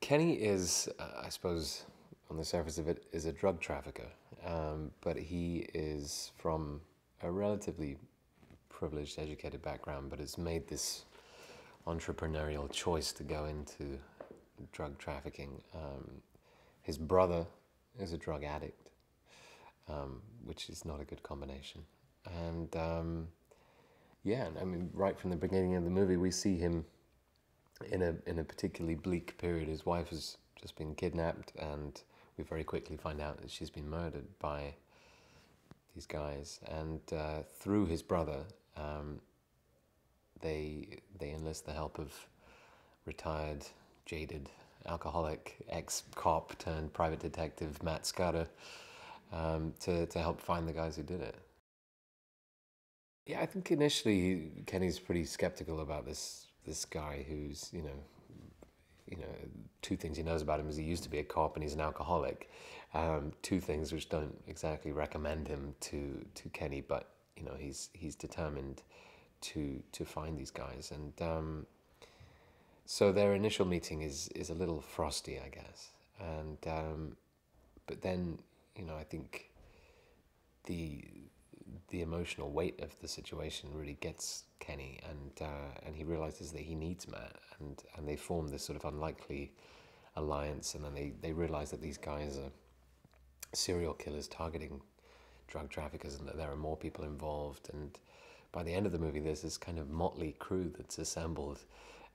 Kenny is, I suppose, on the surface of it, is a drug trafficker, but he is from a relatively privileged, educated background, but has made this entrepreneurial choice to go into drug trafficking. His brother is a drug addict, which is not a good combination. And yeah, I mean, right from the beginning of the movie, we see him in a particularly bleak period. His wife has just been kidnapped, and we very quickly find out that she's been murdered by these guys. And through his brother, they enlist the help of retired, jaded, alcoholic ex-cop turned private detective Matt Scudder to help find the guys who did it. Yeah, I think initially Kenny's pretty skeptical about this guy who's, two things he knows about him is he used to be a cop and he's an alcoholic. Two things which don't exactly recommend him to Kenny, but he's determined to find these guys. And so their initial meeting is a little frosty, I guess. And but then I think the emotional weight of the situation really gets Kenny, and he realizes that he needs Matt, and they form this sort of unlikely alliance, and then they realize that these guys are serial killers targeting drug traffickers, and that there are more people involved. And by the end of the movie, there's this kind of motley crew that's assembled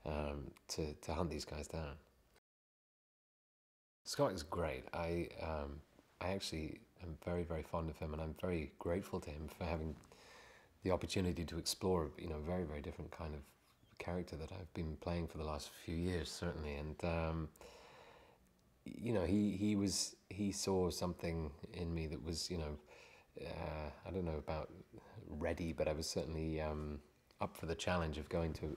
to hunt these guys down. Scott is great. I actually am very, very fond of him, and I'm very grateful to him for having the opportunity to explore, a very, very different kind of character that I've been playing for the last few years, certainly. And he saw something in me that was, I don't know about ready, but I was certainly up for the challenge of going to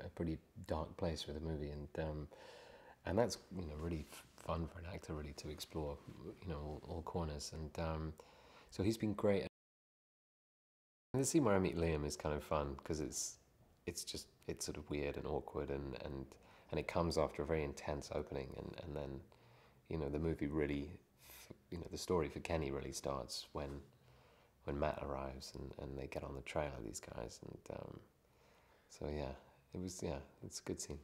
a pretty dark place with a movie, and that's really fun for an actor, really, to explore all corners. And so he's been great. And the scene where I meet Liam is kind of fun because it's sort of weird and awkward, and it comes after a very intense opening, and then the movie really, the story for Kenny really starts when Matt arrives and they get on the trail of these guys. And so yeah, it's a good scene.